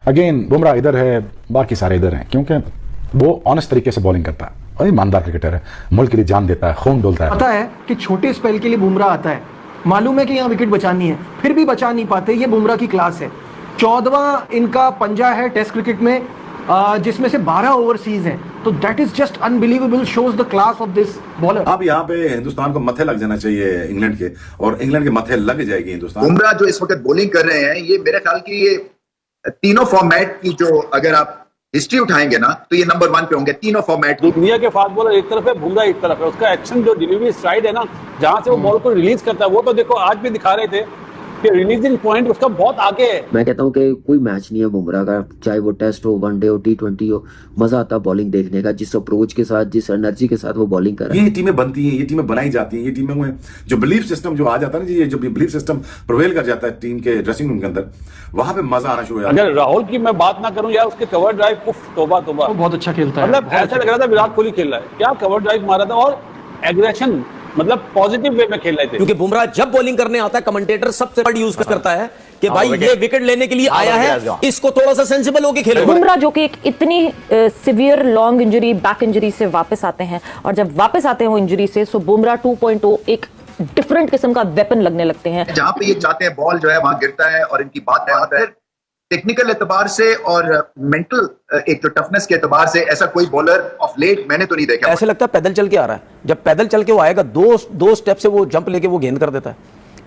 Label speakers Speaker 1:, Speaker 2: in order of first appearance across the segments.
Speaker 1: Again Bumrah इधर है, बाकी सारे इधर हैं, क्योंकि वो ऑनेस्ट तरीके से बॉलिंग करता है और ईमानदार क्रिकेटर है, मुल्क के लिए जान देता है, खून डोलता है।
Speaker 2: पता है कि छोटे स्पेल के लिए बुमराह आता है, मालूम है कि यहाँ विकेट बचानी है, फिर भी बचा नहीं पाते। ये बुमराह की क्लास है। 14वां इनका पंजा है टेस्ट क्रिकेट में, जिसमें से 12 ओवरसीज हैं, तो that is just unbelievable, shows the class of this bowler.
Speaker 3: अब यहाँ पे हिंदुस्तान को मथे लग जाना चाहिए इंग्लैंड के, और इंग्लैंड के मथे लग जाएगी हिंदुस्तान।
Speaker 4: बुमराह जो इस वक्त बॉलिंग कर रहे हैं, ये मेरे ख्याल की ये तीनों फॉर्मेट की जो अगर आप हिस्ट्री उठाएंगे ना, तो ये नंबर 1 पे होंगे तीनों फॉर्मेट।
Speaker 5: दुनिया के फास्ट बॉलर एक तरफ है, बुमराह एक तरफ है। उसका एक्शन जो डिलीवरी स्ट्राइड है ना, जहां से वो बॉल को रिलीज करता है, वो तो देखो आज भी दिखा रहे थे कि रिलीजिंग पॉइंट उसका बहुत आगे है।
Speaker 6: मैं कहता हूं कि कोई मैच नहीं है बुमराह का, चाहे वो टेस्ट हो, वनडे हो, T20 हो, मजा आता है बॉलिंग देखने का, जिस अप्रोच के साथ, जिस एनर्जी के साथ वो बॉलिंग कर रहा है।
Speaker 3: ये टीमें बनती हैं, ये टीमें बनाई जाती हैं, ये टीमों में जो बिलीफ सिस्टम जो आ जाता है ना, ये जो बिलीफ सिस्टम प्रिवेल कर जाता है टीम के ड्रेसिंग रूम के अंदर, वहां पे मजा आना शुरू हो जाता है।
Speaker 5: अगर राहुल की मैं बात ना करूं यार, उसके कवर ड्राइव, उफ तौबा तौबा,
Speaker 2: वो बहुत अच्छा खेलता है।
Speaker 5: मतलब ऐसा लग रहा था विराट कोहली खेल रहा है, क्या कवर ड्राइव मारा था, और एग्रेशन मतलब पॉजिटिव वे में खेल रहे थे।
Speaker 7: क्योंकि बुमराह जब बॉलिंग करने आता है, कमेंटेटर सबसे बड़ा यूज करता है कि भाई ये विकेट लेने के लिए आया है, इसको थोड़ा सा सेंसिबल होके खेलो।
Speaker 8: बुमराह जो कि एक इतनी severe long injury, back injury से वापस आते हैं, और जब वापस आते हैं वो इंजरी से, सो बुमराह 2.0 एक डिफरेंट किस्म का वेपन लगने लगते हैं।
Speaker 4: जहां पे ये चाहते हैं बॉल जो है वहां गिरता है, और इनकी बात है टेक्निकल एतबार से और मेंटल एक जो टफनेस के एतबार से ऐसा कोई बॉलर ऑफ लेट मैंने तो नहीं देखा।
Speaker 7: ऐसे लगता है पैदल चल के आ रहा है। जब पैदल चल के वो आएगा, दो स्टेप से वो जंप लेके वो गेंद कर देता है।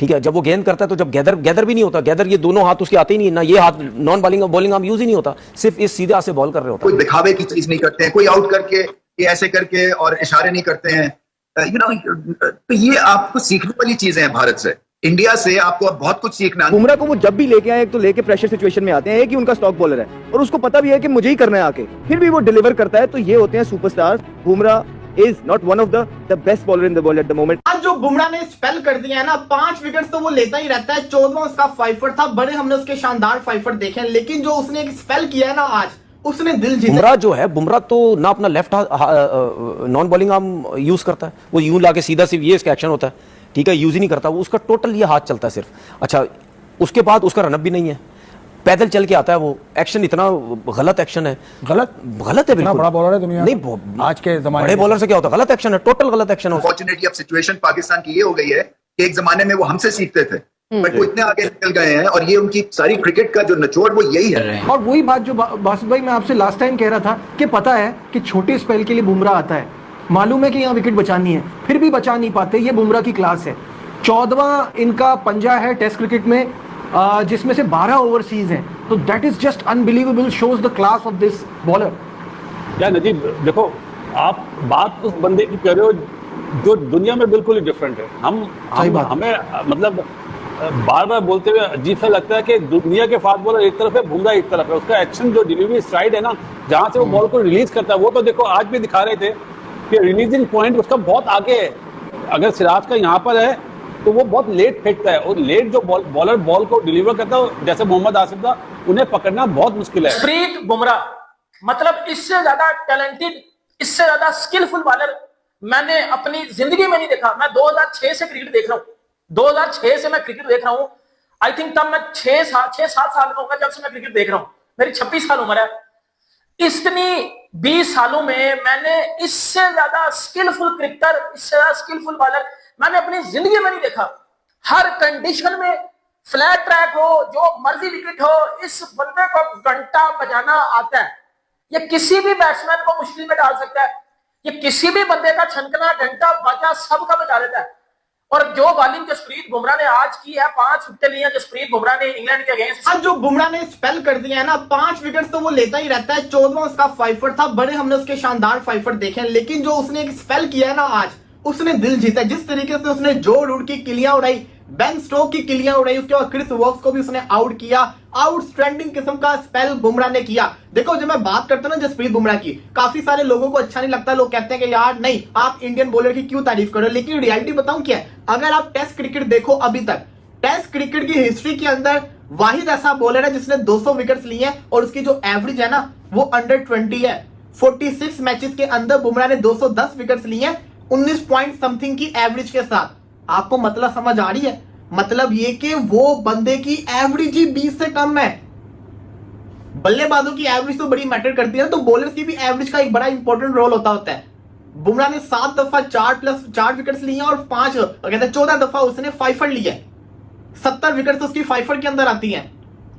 Speaker 7: ठीक है, जब वो गेंद करता है तो जब गैदर भी नहीं होता, गैदर ये दोनों हाथ उसके आते ही नहीं, ना ये हाथ नॉन बॉलिंग आर्म यूज ही नहीं होता, सिर्फ इस सीधे हाथ से बॉल कर रहे होता है।
Speaker 4: कोई दिखावे की चीज नहीं करते हैं, कोई आउट करके ये ऐसे करके और इशारे नहीं करते हैं, तो ये आपको सीखने वाली चीजें हैं भारत से, इंडिया से आपको अब बहुत कुछ सीखना है।
Speaker 9: बुमराह को वो जब भी लेके आए, एक तो लेके प्रेशर सिचुएशन में आते हैं, कि उनका स्टॉक बॉलर है और उसको पता भी है कि मुझे ही करना है आके, फिर भी वो डिलीवर करता है, तो ये होते हैं superstar. Bumrah is not one of the best bowler in the world at the moment.
Speaker 10: आज जो बुमराह ने स्पेल कर दिया है ना, 5 विकेट तो वो लेता ही रहता है। 14वां उसका 5 था, बड़े हमने उसके शानदार 5 देखे हैं, लेकिन जो उसने एक स्पेल किया है ना आज, उसने दिल जीता।
Speaker 7: बुमराह जो है, बुमराह तो ना अपना left non bowling arm use करता है, वो यूं लाके सीधा सिर्फ ये इसका एक्शन होता है, ठीक है, यूज ही नहीं करता वो, उसका टोटल ये हाथ चलता है सिर्फ। अच्छा, उसके बाद उसका रनअप भी नहीं है, पैदल चल के आता है वो, एक्शन इतना गलत एक्शन है, गलत है बिल्कुल।
Speaker 1: बड़ा बॉलर है दुनिया
Speaker 7: नहीं,
Speaker 1: आज के जमाने
Speaker 7: बड़े बॉलर से क्या होता है, गलत एक्शन है, टोटल गलत एक्शन है।
Speaker 4: अनफॉर्चुनेटली अब सिचुएशन पाकिस्तान की ये हो गई है कि एक जमाने में वो हमसे सीखते थे, बट वो इतने आगे निकल गए हैं, और ये उनकी सारी क्रिकेट का जो निचोड़ वो यही है।
Speaker 2: और वही बात जो बासित भाई मैं आपसे लास्ट टाइम कह रहा था कि पता है कि छोटे स्पेल के लिए बुमराह आता है, मालूम है कि यहाँ विकेट बचानी है, फिर भी बचा नहीं पाते। ये बुमराह की क्लास है। 14वां इनका पंजा है टेस्ट क्रिकेट में, जिसमें से 12 ओवरसीज हैं, तो that is just unbelievable, shows the class of this bowler.
Speaker 5: क्या नजीब, देखो आप बात उस बंदे की कर रहे हो जो दुनिया में बिल्कुल ही डिफरेंट है। हमें मतलब बार बार बोलते हुए अजीब सा लगता है कि दुनिया के फास्ट बॉलर एक तरफ है, बुमराह एक तरफ है। उसका एक्शन जो डिलीवरी स्ट्राइड है ना, जहां से वो बॉल को रिलीज करता है, वो तो देखो आज भी दिखा रहे थे कि रिलीजिंग पॉइंट उसका बहुत आगे है। अगर सिराज का यहाँ पर है तो वो बहुत लेट फेंकता है, और लेट जो बॉलर बॉल को डिलीवर करता है, जैसे मोहम्मद आसिफ था, उन्हें पकड़ना बहुत मुश्किल है।
Speaker 10: जसप्रीत बुमराह मतलब इससे ज्यादा टैलेंटेड, इससे ज्यादा स्किलफुल बॉलर मैंने अपनी जिंदगी में नहीं देखा। मैं 2006 से क्रिकेट देख रहा हूँ, 2006 से मैं क्रिकेट देख रहा हूँ। आई थिंक तब मैं 6-7 साल का होगा जब से मैं क्रिकेट देख रहा हूँ। मेरी 26 साल उम्र है। इतनी 20 सालों में मैंने इससे ज्यादा स्किलफुल क्रिकेटर, इससे ज्यादा स्किलफुल बॉलर मैंने अपनी जिंदगी में नहीं देखा। हर कंडीशन में, फ्लैट ट्रैक हो, जो मर्जी विकेट हो, इस बंदे को घंटा बजाना आता है। ये किसी भी बैट्समैन को मुश्किल में डाल सकता है। ये किसी भी बंदे का छनकना, घंटा बजा सबका बजा देता है। और जो बॉलिंग जसप्रीत बुमराह ने आज की है, 5 विकेट लिए जसप्रीत बुमराह ने इंग्लैंड के अगेंस्ट। आज जो बुमराह ने स्पेल कर दिया है ना, 5 विकेट तो वो लेता ही रहता है। 14वां उसका 5 था, बड़े हमने उसके शानदार 5 देखे हैं, लेकिन जो उसने एक स्पेल किया है ना आज, उसने दिल जीता। जिस तरीके से उसने जो रूट की किलियां उड़ाई, बेन स्टोक की किलियां उड़ाई, उसके बाद क्रिस वॉक्स को भी उसने आउट किया। आउटस्टैंडिंग किस्म का स्पेल बुमराह ने किया। देखो, जब मैं बात करता हूं ना जसप्रीत बुमराह की, काफी सारे लोगों को अच्छा नहीं लगता। लोग कहते हैं कि यार नहीं, आप इंडियन बॉलर की क्यों तारीफ करो, लेकिन रियलिटी बताऊं क्या है। अगर आप टेस्ट क्रिकेट देखो, अभी तक टेस्ट क्रिकेट की हिस्ट्री के अंदर वाहिद ऐसा बॉलर है जिसने 200 विकेट्स लिए हैं, और उसकी जो एवरेज है ना वो अंडर 20 है। 46 मैचेस के अंदर बुमराह ने 210 विकेट्स लिए हैं, 19 पॉइंट समथिंग की एवरेज के साथ। आपको मतलब समझ आ रही है? मतलब ये कि वो बंदे की एवरेज ही 20 से कम है। बल्लेबाजों की एवरेज तो बड़ी मैटर करती है, तो बॉलर्स की भी एवरेज का एक बड़ा इंपॉर्टेंट रोल होता है। बुमराह ने 7 दफा 4 विकेट्स लिए और 14 दफा उसने 5 लिया है। 70 विकेट्स उसकी 5 के अंदर आती हैं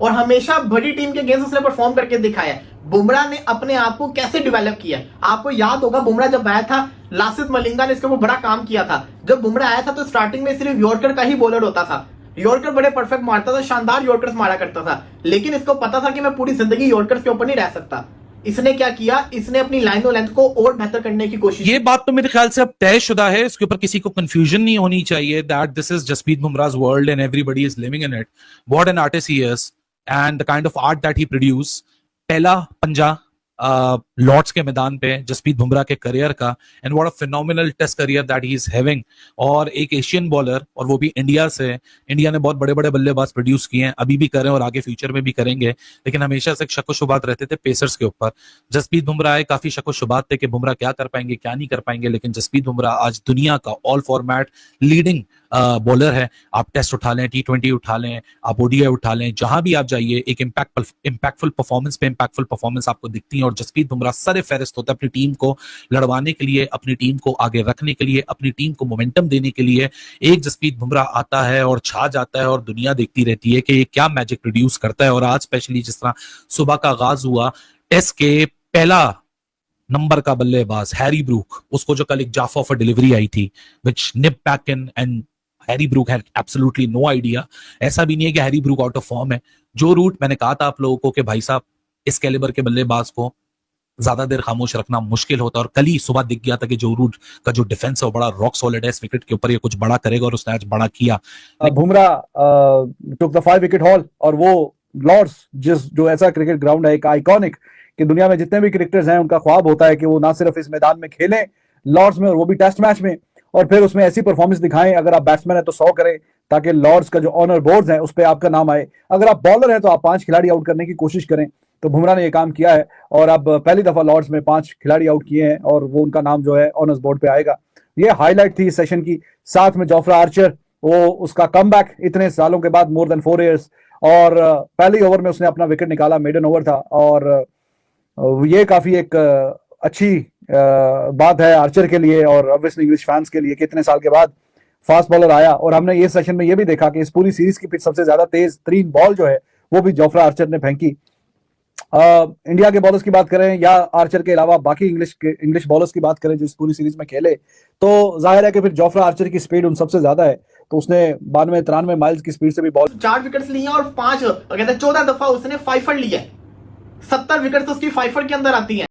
Speaker 10: और हमेशा बड़ी टीम के अगेंस्ट उसने परफॉर्म करके दिखाया है। बुमराह ने अपने आप को कैसे डेवलप किया, आपको याद होगा बुमराह जब आया था, लासिथ मलिंगा ने इसके ऊपर बड़ा काम किया था। जब बुमराह आया था तो स्टार्टिंग में सिर्फ यॉर्कर का ही बॉलर होता था, यॉर्कर बड़े परफेक्ट मारता था, शानदार यॉर्कर्स मारा करता था, लेकिन इसको पता था कि मैं पूरी जिंदगी यॉर्कर्स के ऊपर नहीं रह सकता। इसने क्या किया, इसने अपनी लाइन और लेंथ को और बेहतर करने की कोशिश।
Speaker 11: ये बात तो मेरे ख्याल से अब तयशुदा है, इसके ऊपर किसी को कंफ्यूजन नहीं होनी चाहिए that this is Jasprit Bumrah's world and everybody is living in it. What an artist he is and the kind of art that he produce. पहला पंजा लॉर्ड्स के मैदान पे जसप्रीत बुमराह के करियर का, and what a phenomenal test career that he is having. और एक Asian bowler, और वो भी इंडिया से। इंडिया ने बहुत बड़े बड़े बल्लेबाज प्रोड्यूस किए हैं, अभी भी कर रहे हैं और आगे फ्यूचर में भी करेंगे, लेकिन हमेशा से शक व शुबात रहते थे पेसर्स के ऊपर। जसप्रीत बुमराह काफी शक व शुबात थे कि बुमराह क्या कर पाएंगे क्या नहीं कर पाएंगे, लेकिन जसप्रीत बुमराह आज दुनिया का ऑल फॉर्मेट लीडिंग बॉलर है। आप टेस्ट उठा लें, T20 उठा लें, आप ODI उठा लें, जहां भी आप जाइए एक इंपैक्टफुल परफॉर्मेंस पे इंपैक्टफुल परफॉर्मेंस आपको दिखती है। और जसप्रीत बुमराह सरे फहरिस्त होता है अपनी टीम को लड़वाने के लिए, अपनी टीम को आगे रखने के लिए, अपनी टीम को मोमेंटम देने के लिए। एक जसप्रीत बुमराह आता है और छा जाता है और दुनिया देखती रहती है कि ये क्या मैजिक प्रोड्यूस करता है। और आज स्पेशली जिस तरह सुबह का आगाज हुआ, टेस्ट के पहला नंबर का बल्लेबाज हैरी ब्रूक, उसको जो कल एक जाफा ऑफ डिलीवरी आई थी which nip back in, and Harry Brook had absolutely no idea. ऐसा भी नहीं है कि Harry Brook out of form है। जो रूट मैंने कहा था आप लोगों को कि भाई साहब इस कैलिबर के बल्लेबाज को ज्यादा देर खामोश रखना मुश्किल होता है, और कल ही सुबह दिख गया था कि जो रूट का जो डिफेंस है वो बड़ा रॉक सॉलिड है, इस विकेट के ऊपर ये कुछ बड़ा करेगा, और उसने आज बड़ा किया।
Speaker 9: Bumrah took the 5 wicket haul, और वो लॉर्ड्स जो ऐसा क्रिकेट ग्राउंड है, एक आइकॉनिक, कि दुनिया में जितने भी क्रिकेटर्स हैं उनका ख्वाब होता है कि वो ना सिर्फ इस मैदान में खेलें लॉर्ड्स में, और वो भी टेस्ट मैच में, और फिर उसमें ऐसी परफॉर्मेंस दिखाएं। अगर आप बैट्समैन है तो 100 करें, ताकि लॉर्ड्स का जो ऑनर बोर्ड्स हैं उस पर आपका नाम आए। अगर आप बॉलर हैं तो आप 5 खिलाड़ी आउट करने की कोशिश करें। तो बुमराह ने ये काम किया है, और अब पहली दफा लॉर्ड्स में 5 खिलाड़ी आउट किए हैं, और वो उनका नाम जो है ऑनर्स बोर्ड पे आएगा। ये हाईलाइट थी इस सेशन की। साथ में जोफ्रा आर्चर, वो उसका कमबैक इतने सालों के बाद, मोर देन 4 years, और पहले ओवर में उसने अपना विकेट निकाला, मेडन ओवर था, और ये काफी एक अच्छी बात है आर्चर के लिए और ऑब्वियसली इंग्लिश फैंस के लिए कि इतने साल के बाद फास्ट बॉलर आया। और हमने ये सेशन में ये भी देखा कि इस पूरी सीरीज की पिच सबसे ज्यादा तेज तरीन बॉल जो है वो भी जोफ्रा आर्चर ने फेंकी। इंडिया के बॉलर्स की बात करें या आर्चर के अलावा बाकी इंग्लिश बॉलर्स की बात करें जो इस पूरी सीरीज में खेले, तो जाहिर है कि फिर जोफ्रा आर्चर की स्पीड उन सबसे ज्यादा है। तो उसने 92-93 माइल्स की स्पीड से भी बॉल
Speaker 10: 4 विकेट्स लिए और 14 दफा उसने 5 लिया है। 70 विकेट्स उसकी 5 के अंदर आती हैं।